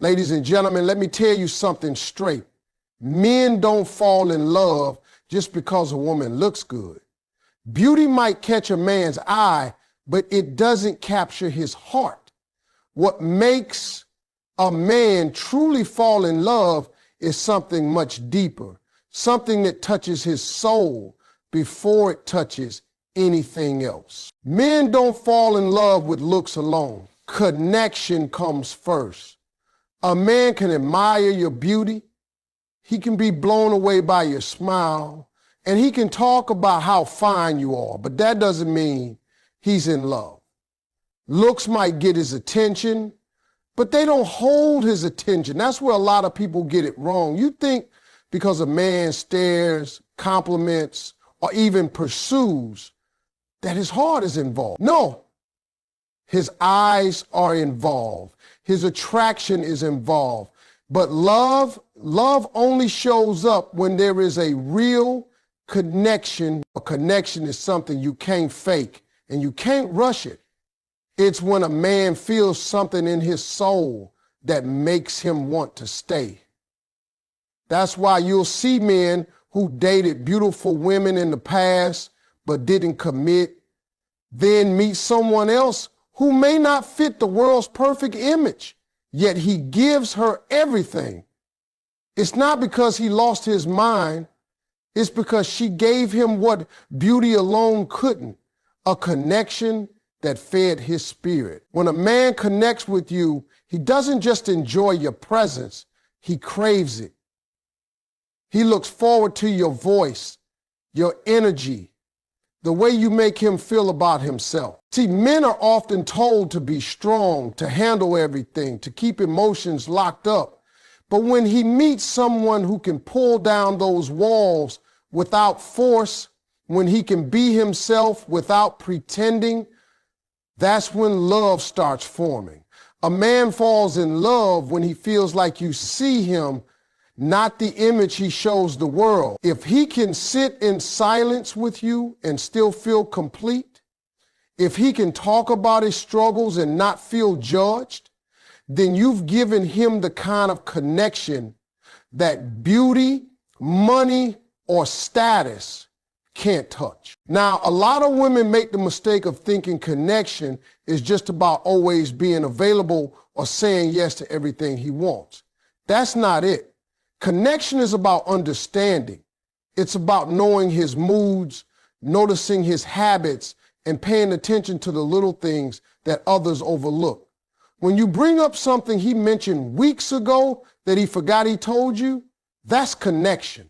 Ladies and gentlemen, let me tell you something straight. Men don't fall in love just because a woman looks good. Beauty might catch a man's eye, but it doesn't capture his heart. What makes a man truly fall in love is something much deeper, something that touches his soul before it touches anything else. Men don't fall in love with looks alone. Connection comes first. A man can admire your beauty, he can be blown away by your smile, and he can talk about how fine you are, but that doesn't mean he's in love. Looks might get his attention, but they don't hold his attention. That's where a lot of people get it wrong. You think because a man stares, compliments, or even pursues, that his heart is involved. No, his eyes are involved. His attraction is involved. But love only shows up when there is a real connection. A connection is something you can't fake and you can't rush it. It's when a man feels something in his soul that makes him want to stay. That's why you'll see men who dated beautiful women in the past but didn't commit, then meet someone else who may not fit the world's perfect image, yet he gives her everything. It's not because he lost his mind, it's because she gave him what beauty alone couldn't, a connection that fed his spirit. When a man connects with you, he doesn't just enjoy your presence, he craves it. He looks forward to your voice, your energy, the way you make him feel about himself. See, men are often told to be strong, to handle everything, to keep emotions locked up. But when he meets someone who can pull down those walls without force, when he can be himself without pretending, that's when love starts forming. A man falls in love when he feels like you see him, not the image he shows the world. If he can sit in silence with you and still feel complete, if he can talk about his struggles and not feel judged, then you've given him the kind of connection that beauty, money, or status can't touch. Now, a lot of women make the mistake of thinking connection is just about always being available or saying yes to everything he wants. That's not it. Connection is about understanding. It's about knowing his moods, noticing his habits, and paying attention to the little things that others overlook. When you bring up something he mentioned weeks ago that he forgot he told you, that's connection.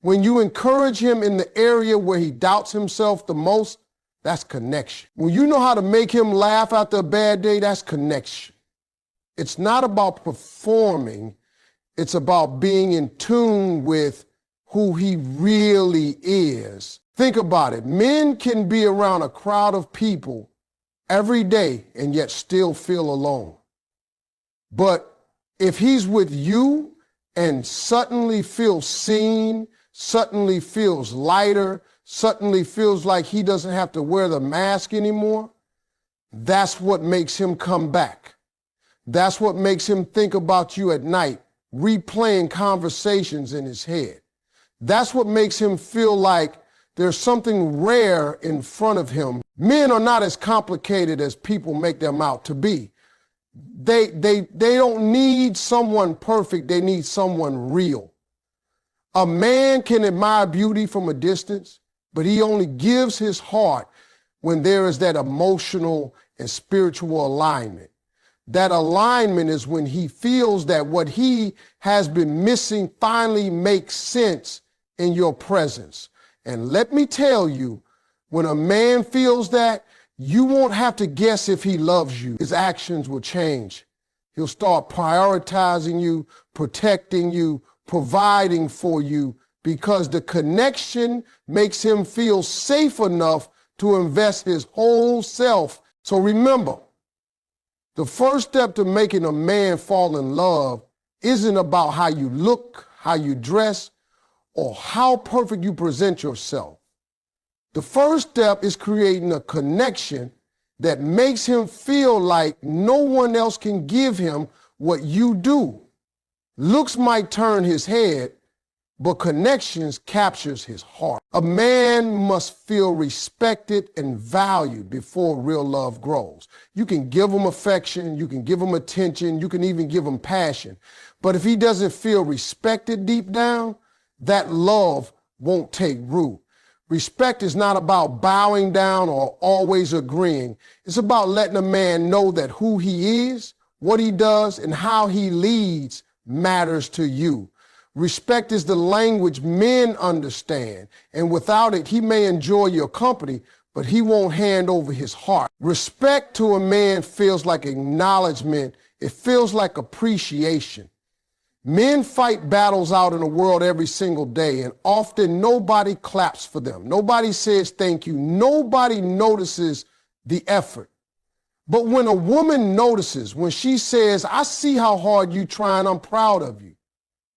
When you encourage him in the area where he doubts himself the most, that's connection. When you know how to make him laugh after a bad day, that's connection. It's not about performing. It's about being in tune with who he really is. Think about it. Men can be around a crowd of people every day and yet still feel alone. But if he's with you and suddenly feels seen, suddenly feels lighter, suddenly feels like he doesn't have to wear the mask anymore, that's what makes him come back. That's what makes him think about you at night, replaying conversations in his head. That's what makes him feel like there's something rare in front of him. Men are not as complicated as people make them out to be. They don't need someone perfect, they need someone real. A man can admire beauty from a distance, but he only gives his heart when there is that emotional and spiritual alignment. That alignment is when he feels that what he has been missing finally makes sense in your presence. And let me tell you, when a man feels that, you won't have to guess if he loves you. His actions will change. He'll start prioritizing you, protecting you, providing for you, because the connection makes him feel safe enough to invest his whole self. So remember, the first step to making a man fall in love isn't about how you look, how you dress, or how perfect you present yourself. The first step is creating a connection that makes him feel like no one else can give him what you do. Looks might turn his head, but connections captures his heart. A man must feel respected and valued before real love grows. You can give him affection, you can give him attention, you can even give him passion. But if he doesn't feel respected deep down, that love won't take root. Respect is not about bowing down or always agreeing. It's about letting a man know that who he is, what he does, and how he leads matters to you. Respect is the language men understand, and without it, he may enjoy your company, but he won't hand over his heart. Respect to a man feels like acknowledgement. It feels like appreciation. Men fight battles out in the world every single day, and often nobody claps for them. Nobody says thank you. Nobody notices the effort. But when a woman notices, when she says, I see how hard you try and I'm proud of you,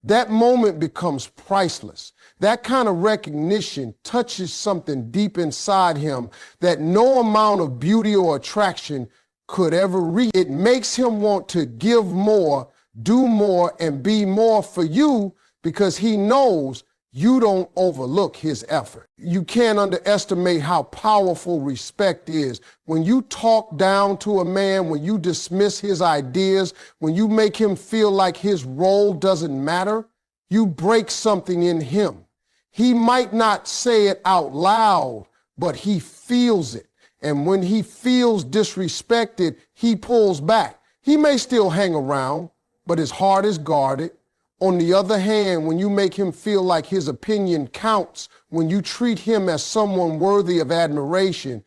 that moment becomes priceless. That kind of recognition touches something deep inside him that no amount of beauty or attraction could ever reach. It makes him want to give more, do more, and be more for you because he knows you don't overlook his effort. You can't underestimate how powerful respect is. When you talk down to a man, when you dismiss his ideas, when you make him feel like his role doesn't matter, you break something in him. He might not say it out loud, but he feels it. And when he feels disrespected, he pulls back. He may still hang around, but his heart is guarded. On the other hand, when you make him feel like his opinion counts, when you treat him as someone worthy of admiration,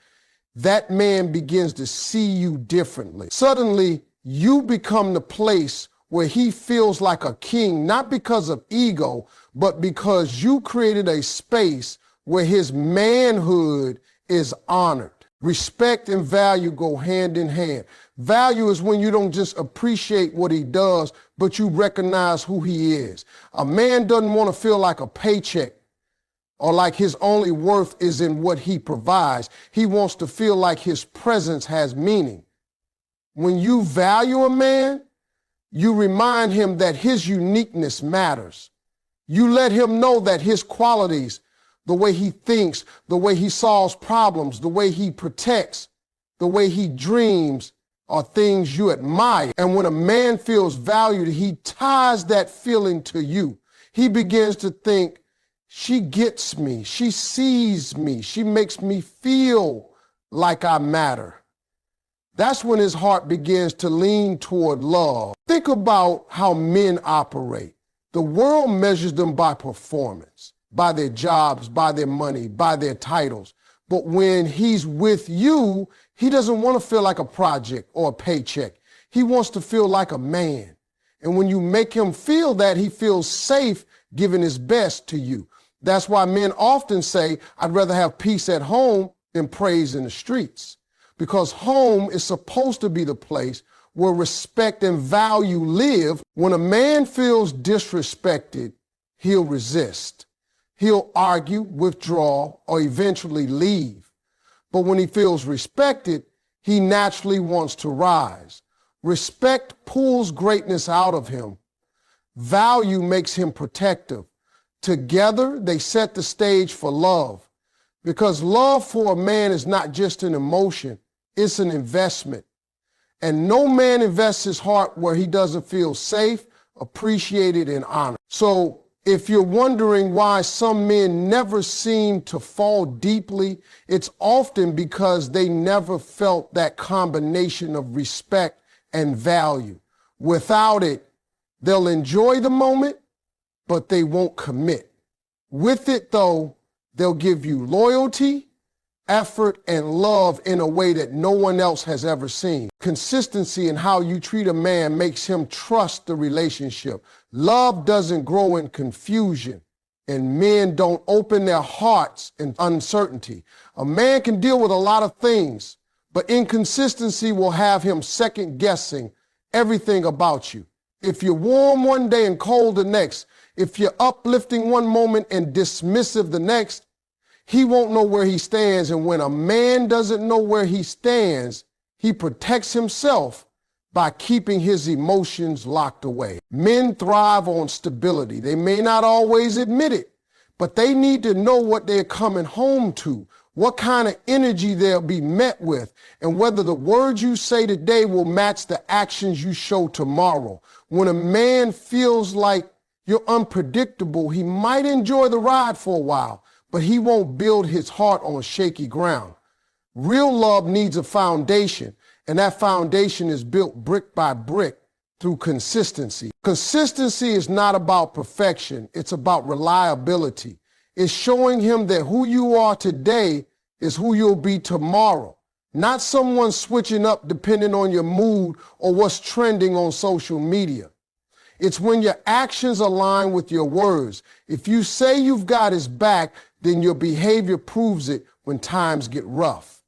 that man begins to see you differently. Suddenly, you become the place where he feels like a king, not because of ego, but because you created a space where his manhood is honored. Respect and value go hand in hand. Value is when you don't just appreciate what he does, but you recognize who he is. A man doesn't want to feel like a paycheck or like his only worth is in what he provides. He wants to feel like his presence has meaning. When you value a man, you remind him that his uniqueness matters. You let him know that his qualities, the way he thinks, the way he solves problems, the way he protects, the way he dreams are things you admire. And when a man feels valued, he ties that feeling to you. He begins to think, she gets me, she sees me, she makes me feel like I matter. That's when his heart begins to lean toward love. Think about how men operate. The world measures them by performance, by their jobs, by their money, by their titles. But when he's with you, he doesn't want to feel like a project or a paycheck. He wants to feel like a man. And when you make him feel that, he feels safe giving his best to you. That's why men often say, I'd rather have peace at home than praise in the streets. Because home is supposed to be the place where respect and value live. When a man feels disrespected, he'll resist. He'll argue, withdraw, or eventually leave. But when he feels respected, he naturally wants to rise. Respect pulls greatness out of him. Value makes him protective. Together, they set the stage for love. Because love for a man is not just an emotion, it's an investment. And no man invests his heart where he doesn't feel safe, appreciated, and honored. So if you're wondering why some men never seem to fall deeply, it's often because they never felt that combination of respect and value. Without it, they'll enjoy the moment, but they won't commit. With it, though, they'll give you loyalty, effort, and love in a way that no one else has ever seen. Consistency in how you treat a man makes him trust the relationship. Love doesn't grow in confusion, and men don't open their hearts in uncertainty. A man can deal with a lot of things, but inconsistency will have him second-guessing everything about you. If you're warm one day and cold the next, if you're uplifting one moment and dismissive the next, he won't know where he stands. And when a man doesn't know where he stands, he protects himself by keeping his emotions locked away. Men thrive on stability. They may not always admit it, but they need to know what they're coming home to, what kind of energy they'll be met with, and whether the words you say today will match the actions you show tomorrow. When a man feels like you're unpredictable, he might enjoy the ride for a while, but he won't build his heart on shaky ground. Real love needs a foundation, and that foundation is built brick by brick through consistency. Consistency is not about perfection. It's about reliability. It's showing him that who you are today is who you'll be tomorrow, not someone switching up depending on your mood or what's trending on social media. It's when your actions align with your words. If you say you've got his back, then your behavior proves it when times get rough.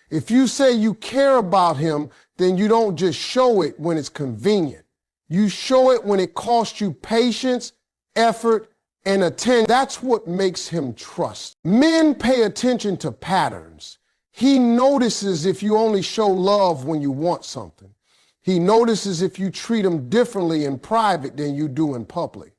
If you say you care about him, then you don't just show it when it's convenient. You show it when it costs you patience, effort, and attention. That's what makes him trust. Men pay attention to patterns. He notices if you only show love when you want something. He notices if you treat him differently in private than you do in public.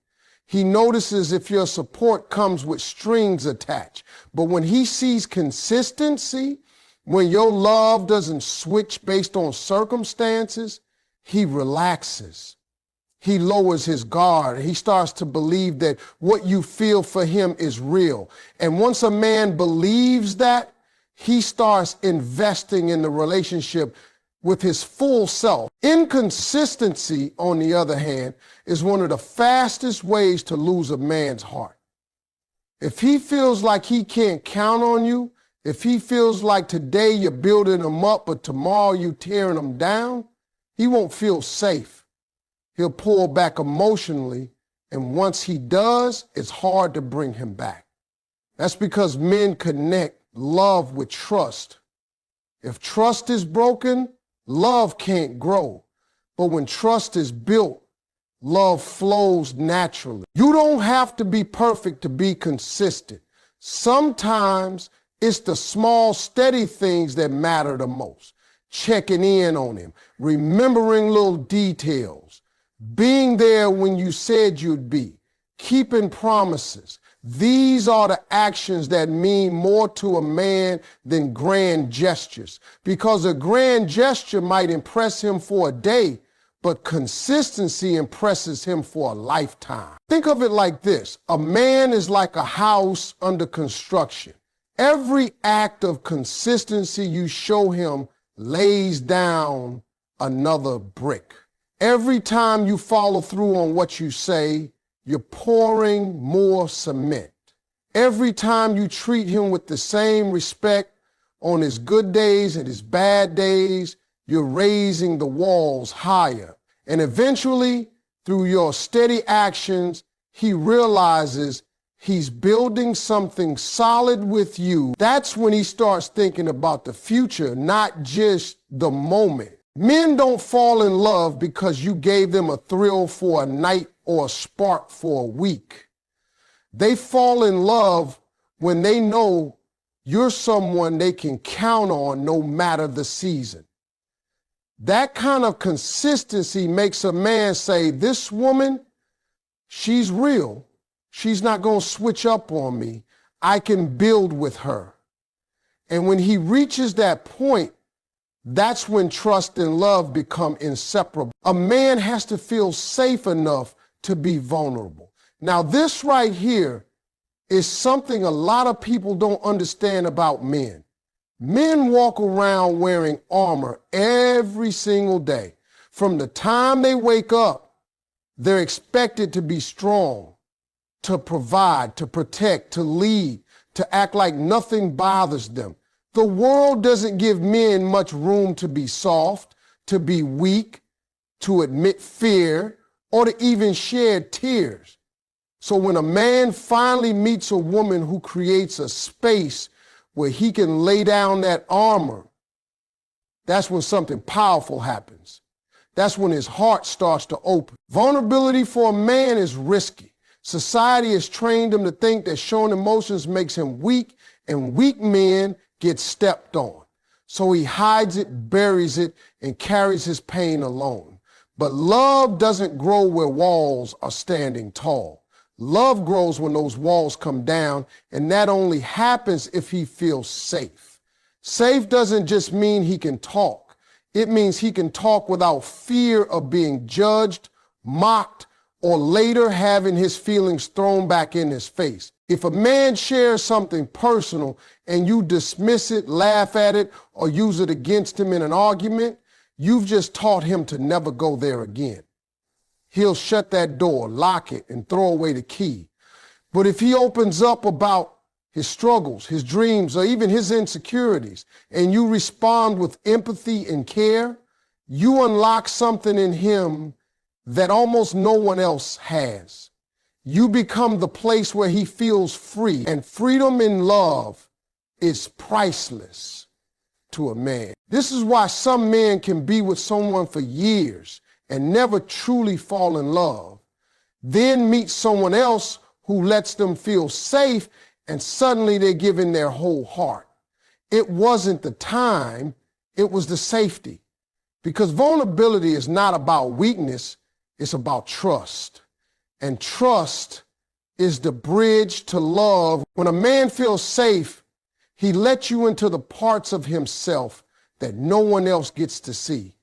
He notices if your support comes with strings attached. But when he sees consistency, when your love doesn't switch based on circumstances, he relaxes. He lowers his guard. He starts to believe that what you feel for him is real. And once a man believes that, he starts investing in the relationship with his full self. Inconsistency, on the other hand, is one of the fastest ways to lose a man's heart. If he feels like he can't count on you, if he feels like today you're building him up, but tomorrow you're tearing him down, he won't feel safe. He'll pull back emotionally, and once he does, it's hard to bring him back. That's because men connect love with trust. If trust is broken, love can't grow. But when trust is built, love flows naturally. You don't have to be perfect to be consistent. Sometimes it's the small, steady things that matter the most. Checking in on him, remembering little details, being there when you said you'd be, keeping promises. These are the actions that mean more to a man than grand gestures, because a grand gesture might impress him for a day, but consistency impresses him for a lifetime. Think of it like this. A man is like a house under construction. Every act of consistency you show him lays down another brick. Every time you follow through on what you say, you're pouring more cement. Every time you treat him with the same respect on his good days and his bad days, you're raising the walls higher. And eventually, through your steady actions, he realizes he's building something solid with you. That's when he starts thinking about the future, not just the moment. Men don't fall in love because you gave them a thrill for a night or a spark for a week. They fall in love when they know you're someone they can count on no matter the season. That kind of consistency makes a man say, this woman, she's real. She's not going to switch up on me. I can build with her. And when he reaches that point, that's when trust and love become inseparable. A man has to feel safe enough to be vulnerable. Now, this right here is something a lot of people don't understand about men. Men walk around wearing armor every single day. From the time they wake up, they're expected to be strong, to provide, to protect, to lead, to act like nothing bothers them. The world doesn't give men much room to be soft, to be weak, to admit fear, or to even shed tears. So when a man finally meets a woman who creates a space where he can lay down that armor, that's when something powerful happens. That's when his heart starts to open. Vulnerability for a man is risky. Society has trained him to think that showing emotions makes him weak, and weak men get stepped on. So he hides it, buries it, and carries his pain alone. But love doesn't grow where walls are standing tall. Love grows when those walls come down, and that only happens if he feels safe. Safe doesn't just mean he can talk. It means he can talk without fear of being judged, mocked, or later having his feelings thrown back in his face. If a man shares something personal and you dismiss it, laugh at it, or use it against him in an argument, you've just taught him to never go there again. He'll shut that door, lock it, and throw away the key. But if he opens up about his struggles, his dreams, or even his insecurities, and you respond with empathy and care, you unlock something in him that almost no one else has. You become the place where he feels free, and freedom in love is priceless to a man. This is why some men can be with someone for years and never truly fall in love, then meet someone else who lets them feel safe, and suddenly they're giving their whole heart. It wasn't the time, it was the safety. Because vulnerability is not about weakness, it's about trust. And trust is the bridge to love. When a man feels safe, he lets you into the parts of himself that no one else gets to see.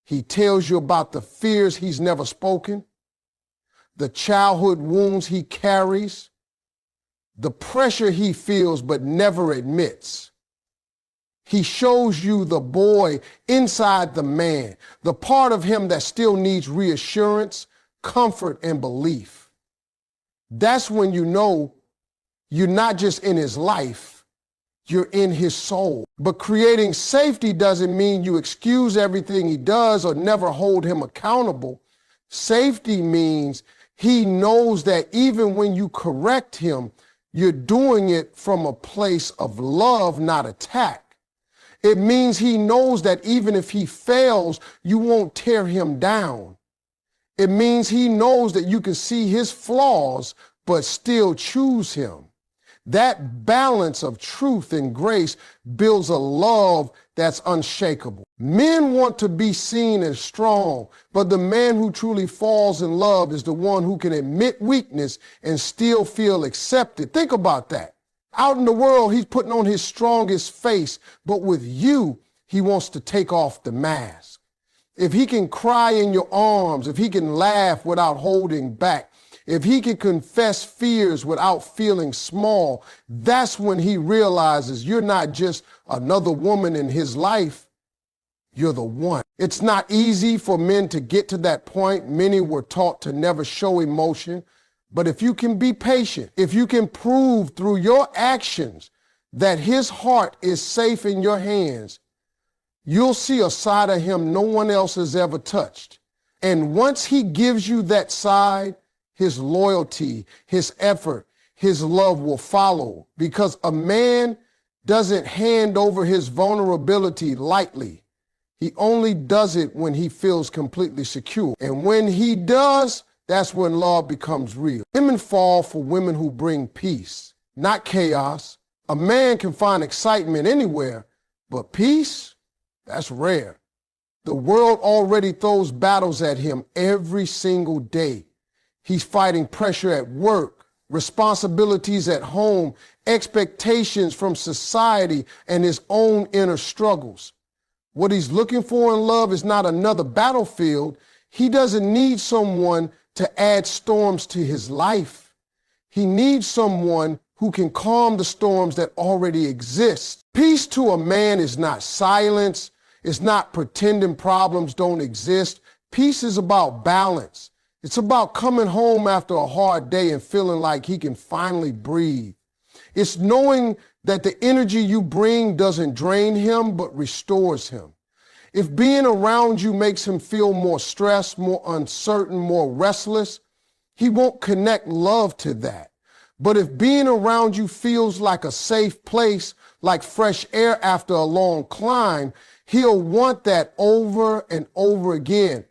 He tells you about the fears he's never spoken, the childhood wounds he carries, the pressure he feels but never admits. He shows you the boy inside the man, the part of him that still needs reassurance, comfort, and belief. That's when you know you're not just in his life, you're in his soul. But creating safety doesn't mean you excuse everything he does or never hold him accountable. Safety means he knows that even when you correct him, you're doing it from a place of love, not attack. It means he knows that even if he fails, you won't tear him down. It means he knows that you can see his flaws, but still choose him. That balance of truth and grace builds a love that's unshakable. Men want to be seen as strong, but the man who truly falls in love is the one who can admit weakness and still feel accepted. Think about that. Out in the world, he's putting on his strongest face, but with you, he wants to take off the mask. If he can cry in your arms, if he can laugh without holding back, if he can confess fears without feeling small, that's when he realizes you're not just another woman in his life, you're the one. It's not easy for men to get to that point. Many were taught to never show emotion. But if you can be patient, if you can prove through your actions that his heart is safe in your hands, you'll see a side of him no one else has ever touched. And once he gives you that side, his loyalty, his effort, his love will follow, because a man doesn't hand over his vulnerability lightly. He only does it when he feels completely secure. And when he does, that's when love becomes real. Women fall for women who bring peace, not chaos. A man can find excitement anywhere, but peace, that's rare. The world already throws battles at him every single day. He's fighting pressure at work, responsibilities at home, expectations from society, and his own inner struggles. What he's looking for in love is not another battlefield. He doesn't need someone to add storms to his life. He needs someone who can calm the storms that already exist. Peace to a man is not silence. It's not pretending problems don't exist. Peace is about balance. It's about coming home after a hard day and feeling like he can finally breathe. It's knowing that the energy you bring doesn't drain him, but restores him. If being around you makes him feel more stressed, more uncertain, more restless, he won't connect love to that. But if being around you feels like a safe place, like fresh air after a long climb, he'll want that over and over again.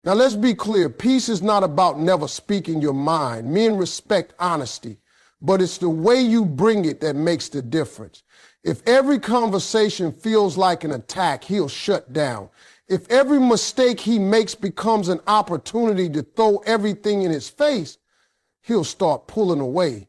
Now, let's be clear. Peace is not about never speaking your mind. Men respect honesty, but it's the way you bring it that makes the difference. If every conversation feels like an attack, he'll shut down. If every mistake he makes becomes an opportunity to throw everything in his face, he'll start pulling away.